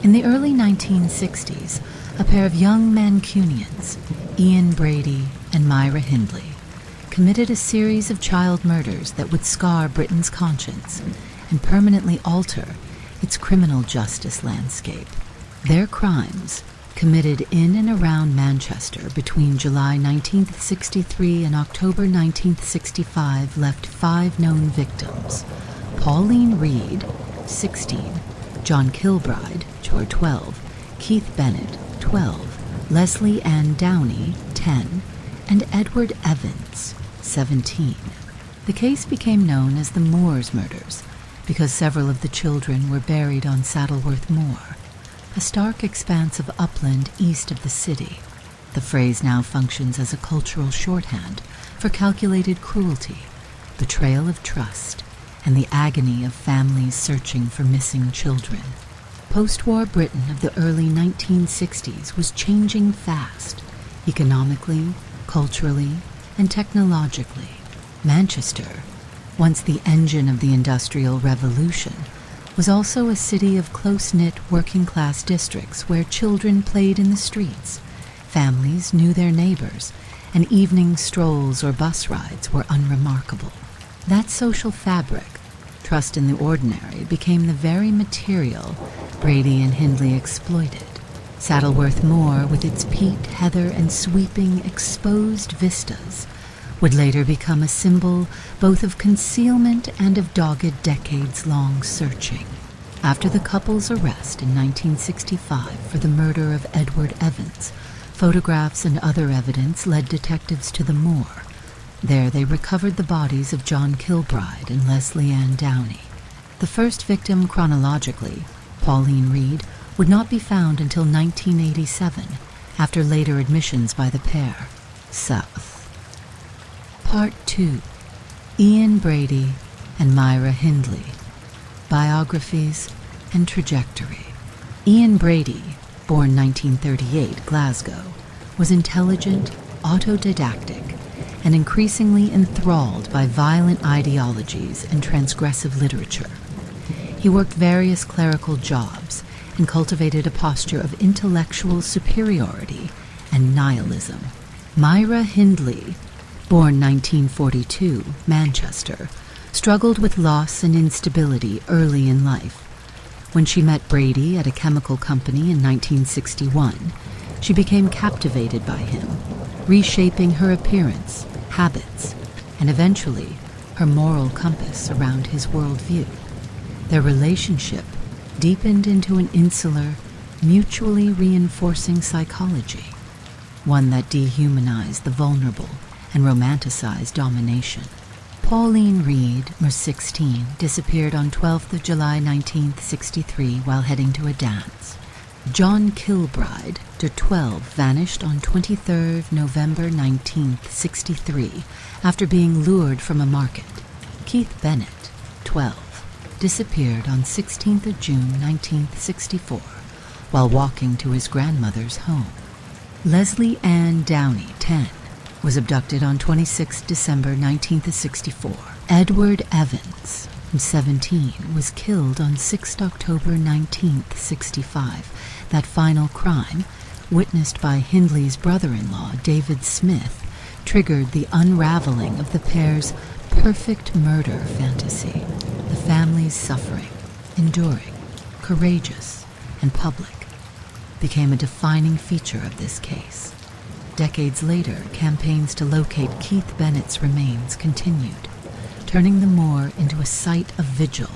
In the early 1960s, a pair of young Mancunians, Ian Brady and Myra Hindley, committed a series of child murders that would scar Britain's conscience and permanently alter its criminal justice landscape. Their crimes, committed in and around Manchester between July 1963 and October 1965, left 5 known victims: Pauline Reade, 16, John Kilbride, 12, Keith Bennett, 12, Leslie Ann Downey, 10, and Edward Evans, 17. The case became known as the Moor's murders because several of the children were buried on Saddleworth Moor, a stark expanse of upland east of the city. The phrase now functions as a cultural shorthand for calculated cruelty, betrayal of trust, and the agony of families searching for missing children. Post-war Britain of the early 1960s was changing fast, economically, culturally, and technologically. Manchester, once the engine of the Industrial Revolution, was also a city of close-knit working-class districts where children played in the streets, families knew their neighbors, and evening strolls or bus rides were unremarkable. That social fabric, trust in the ordinary, became the very material Brady and Hindley exploited. Saddleworth Moor, with its peat, heather, and sweeping, exposed vistas, would later become a symbol both of concealment and of dogged decades-long searching. After the couple's arrest in 1965 for the murder of Edward Evans, photographs and other evidence led detectives to the moor. There they recovered the bodies of John Kilbride and Leslie Ann Downey. The first victim chronologically, Pauline Reade, would not be found until 1987, after later admissions by the pair, south. Part 2. Ian Brady and Myra Hindley. Biographies and Trajectory. Ian Brady, born 1938, Glasgow, was intelligent, autodidactic, and increasingly enthralled by violent ideologies and transgressive literature. He worked various clerical jobs and cultivated a posture of intellectual superiority and nihilism. Myra Hindley, born 1942, Manchester, struggled with loss and instability early in life. When she met Brady at a chemical company in 1961, she became captivated by him, reshaping her appearance, habits, and eventually her moral compass around his worldview. Their relationship deepened into an insular, mutually reinforcing psychology, one that dehumanized the vulnerable and romanticized domination. Pauline Reade, 16, disappeared on 12th of July 1963 while heading to a dance. John Kilbride, 12, vanished on 23rd November 1963 after being lured from a market. Keith Bennett, 12, disappeared on 16th of June 1964 while walking to his grandmother's home. Leslie Ann Downey, 10, was abducted on 26 December 1964. Edward Evans, 17, was killed on 6 October 1965. That final crime, witnessed by Hindley's brother-in-law, David Smith, triggered the unraveling of the pair's perfect murder fantasy. The family's suffering, enduring, courageous, and public, became a defining feature of this case. Decades later, campaigns to locate Keith Bennett's remains continued, turning the moor into a site of vigil,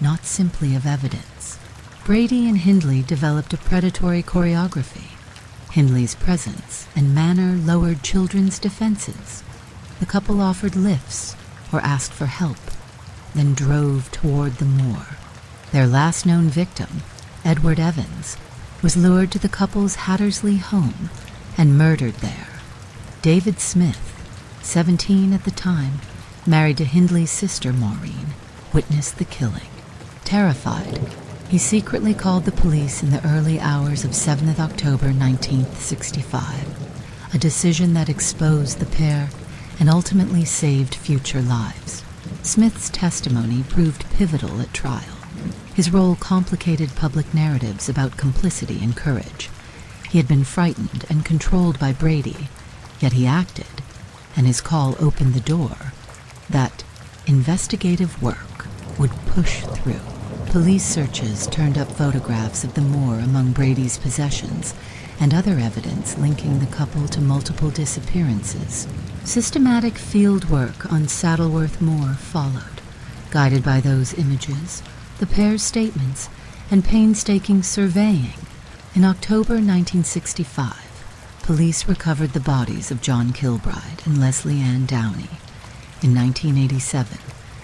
not simply of evidence. Brady and Hindley developed a predatory choreography. Hindley's presence and manner lowered children's defenses. The couple offered lifts or asked for help, then drove toward the moor. Their last known victim, Edward Evans, was lured to the couple's Hattersley home and murdered there. David Smith, 17 at the time, married to Hindley's sister Maureen, witnessed the killing. Terrified, he secretly called the police in the early hours of 7th October 1965, a decision that exposed the pair and ultimately saved future lives. Smith's testimony proved pivotal at trial. His role complicated public narratives about complicity and courage. He had been frightened and controlled by Brady, yet he acted, and his call opened the door that investigative work would push through. Police searches turned up photographs of the moor among Brady's possessions and other evidence linking the couple to multiple disappearances. Systematic field work on Saddleworth Moor followed, guided by those images, the pair's statements, and painstaking surveying. In October 1965, police recovered the bodies of John Kilbride and Leslie Ann Downey. In 1987,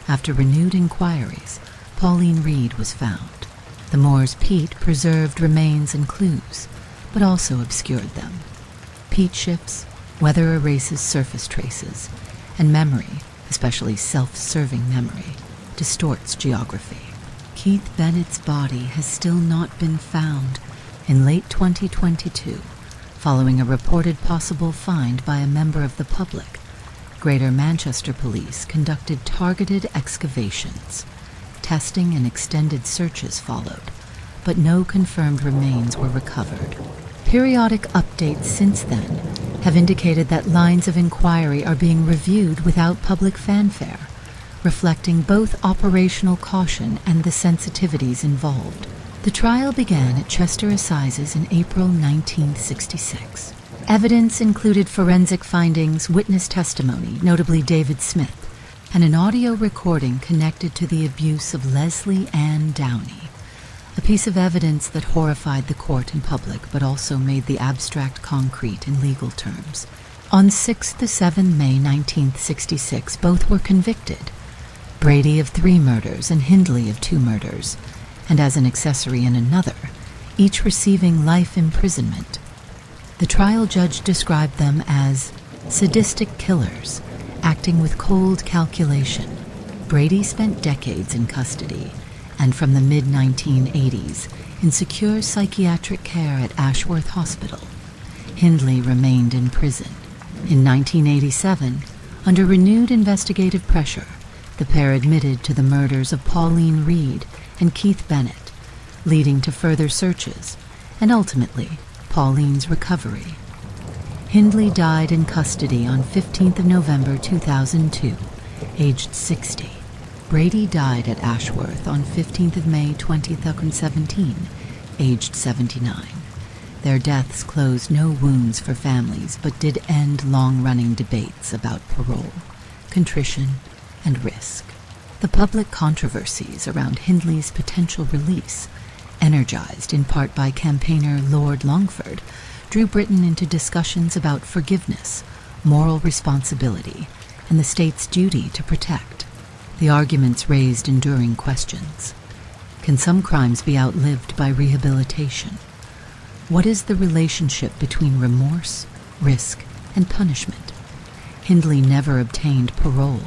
after renewed inquiries, Pauline Reade was found. The moor's peat preserved remains and clues, but also obscured them. Peat shifts, weather erases surface traces, and memory, especially self-serving memory, distorts geography. Keith Bennett's body has still not been found. In late 2022, following a reported possible find by a member of the public, Greater Manchester Police conducted targeted excavations. Testing and extended searches followed, but no confirmed remains were recovered. Periodic updates since then have indicated that lines of inquiry are being reviewed without public fanfare, reflecting both operational caution and the sensitivities involved. The trial began at Chester Assizes in April 1966. Evidence included forensic findings, witness testimony, notably David Smith, and an audio recording connected to the abuse of Leslie Ann Downey, a piece of evidence that horrified the court and public but also made the abstract concrete in legal terms. On 6 to 7 May 1966, both were convicted, Brady of 3 murders and Hindley of 2 murders, and as an accessory in another, each receiving life imprisonment. The trial judge described them as sadistic killers, acting with cold calculation. Brady spent decades in custody, and from the mid-1980s in secure psychiatric care at Ashworth Hospital. Hindley remained in prison. In 1987, under renewed investigative pressure, the pair admitted to the murders of Pauline Reade and Keith Bennett, leading to further searches, and ultimately, Pauline's recovery. Hindley died in custody on 15th of November 2002, aged 60. Brady died at Ashworth on 15th of May 2017, aged 79. Their deaths closed no wounds for families, but did end long-running debates about parole, contrition, and risk. The public controversies around Hindley's potential release, energized in part by campaigner Lord Longford, drew Britain into discussions about forgiveness, moral responsibility, and the state's duty to protect. The arguments raised enduring questions. Can some crimes be outlived by rehabilitation? What is the relationship between remorse, risk, and punishment? Hindley never obtained parole.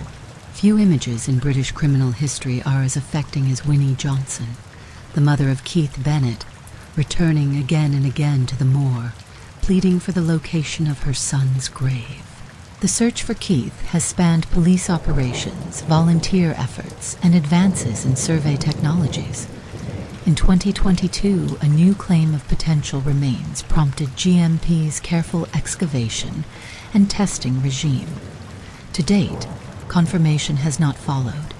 Few images in British criminal history are as affecting as Winnie Johnson, the mother of Keith Bennett, returning again and again to the moor, pleading for the location of her son's grave. The search for Keith has spanned police operations, volunteer efforts, and advances in survey technologies. In 2022, a new claim of potential remains prompted GMP's careful excavation and testing regime. To date, confirmation has not followed.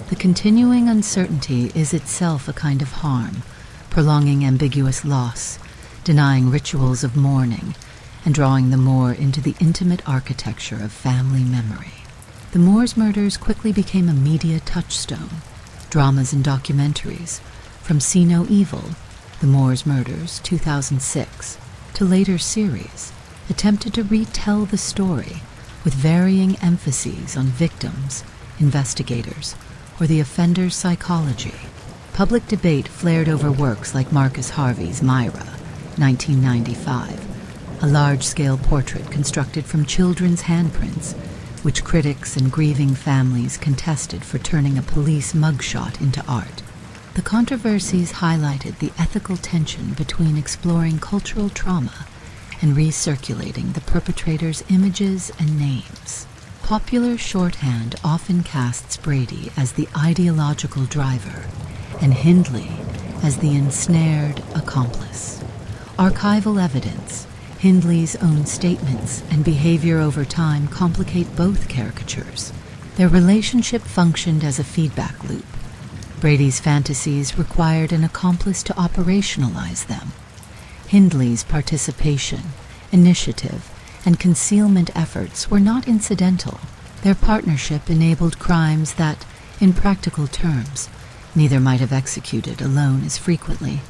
The continuing uncertainty is itself a kind of harm, prolonging ambiguous loss, denying rituals of mourning, and drawing the moor into the intimate architecture of family memory. The Moor's murders quickly became a media touchstone. Dramas and documentaries, from See No Evil, The Moor's Murders, 2006, to later series, attempted to retell the story with varying emphases on victims, investigators, or the offender's psychology. Public debate flared over works like Marcus Harvey's Myra, 1995, a large-scale portrait constructed from children's handprints, which critics and grieving families contested for turning a police mugshot into art. The controversies highlighted the ethical tension between exploring cultural trauma and recirculating the perpetrator's images and names. Popular shorthand often casts Brady as the ideological driver, and Hindley as the ensnared accomplice. Archival evidence, Hindley's own statements, and behavior over time complicate both caricatures. Their relationship functioned as a feedback loop. Brady's fantasies required an accomplice to operationalize them. Hindley's participation, initiative, and concealment efforts were not incidental. Their partnership enabled crimes that, in practical terms, neither might have executed alone as frequently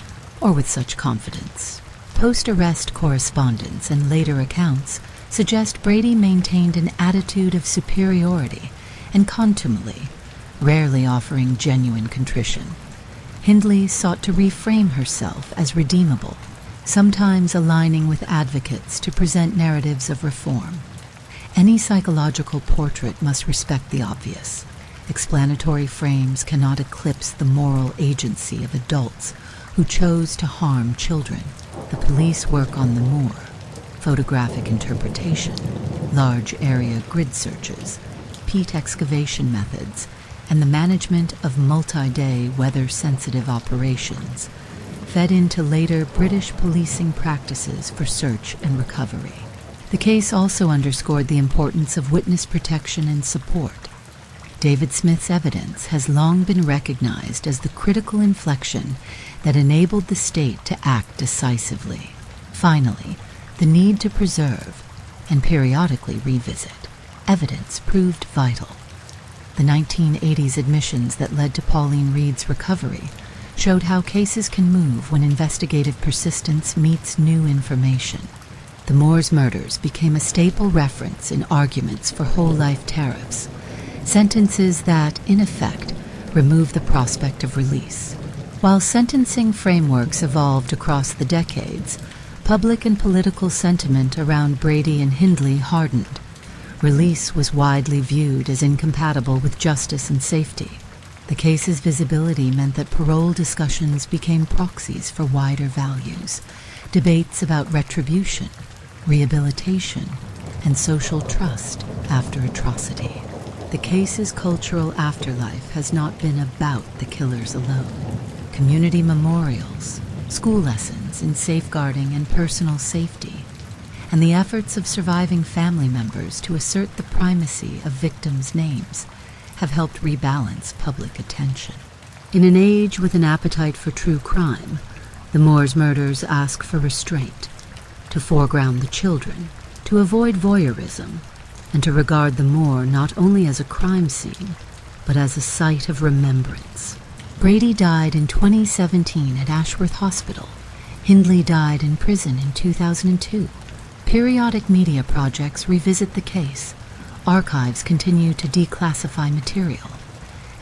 or with such confidence. Post-arrest correspondence and later accounts suggest Brady maintained an attitude of superiority and contumely, rarely offering genuine contrition. Hindley sought to reframe herself as redeemable, sometimes aligning with advocates to present narratives of reform. Any psychological portrait must respect the obvious. Explanatory frames cannot eclipse the moral agency of adults who chose to harm children. The police work on the moor, photographic interpretation, large area grid searches, peat excavation methods, and the management of multi-day weather-sensitive operations fed into later British policing practices for search and recovery. The case also underscored the importance of witness protection and support. David Smith's evidence has long been recognized as the critical inflection that enabled the state to act decisively. Finally, the need to preserve, and periodically revisit, evidence proved vital. The 1980s admissions that led to Pauline Reade's recovery showed how cases can move when investigative persistence meets new information. The Moor's murders became a staple reference in arguments for whole-life tariffs, sentences that, in effect, remove the prospect of release. While sentencing frameworks evolved across the decades, public and political sentiment around Brady and Hindley hardened. Release was widely viewed as incompatible with justice and safety. The case's visibility meant that parole discussions became proxies for wider values, debates about retribution, rehabilitation, and social trust after atrocity. The case's cultural afterlife has not been about the killers alone. Community memorials, school lessons in safeguarding and personal safety, and the efforts of surviving family members to assert the primacy of victims' names have helped rebalance public attention. In an age with an appetite for true crime, the Moor's murders ask for restraint, to foreground the children, to avoid voyeurism, and to regard the moor not only as a crime scene, but as a site of remembrance. Brady died in 2017 at Ashworth Hospital. Hindley died in prison in 2002. Periodic media projects revisit the case. Archives continue to declassify material.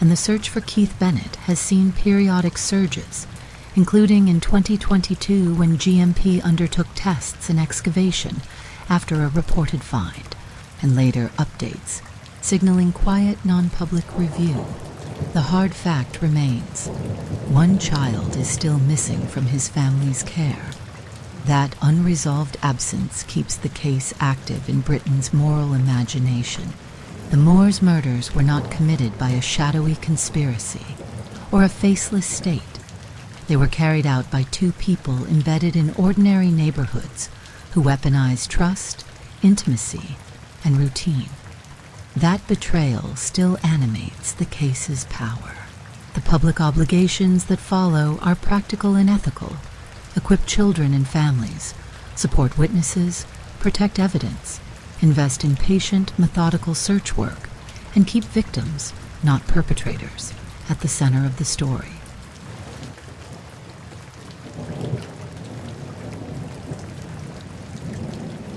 And the search for Keith Bennett has seen periodic surges, including in 2022 when GMP undertook tests and excavation after a reported find, and later updates, signaling quiet non-public review. The hard fact remains: one child is still missing from his family's care. That unresolved absence keeps the case active in Britain's moral imagination. The Moor's murders were not committed by a shadowy conspiracy or a faceless state. They were carried out by two people embedded in ordinary neighborhoods who weaponized trust, intimacy, and routine. That betrayal still animates the case's power. The public obligations that follow are practical and ethical. Equip children and families, support witnesses, protect evidence, invest in patient, methodical search work, and keep victims, not perpetrators, at the center of the story.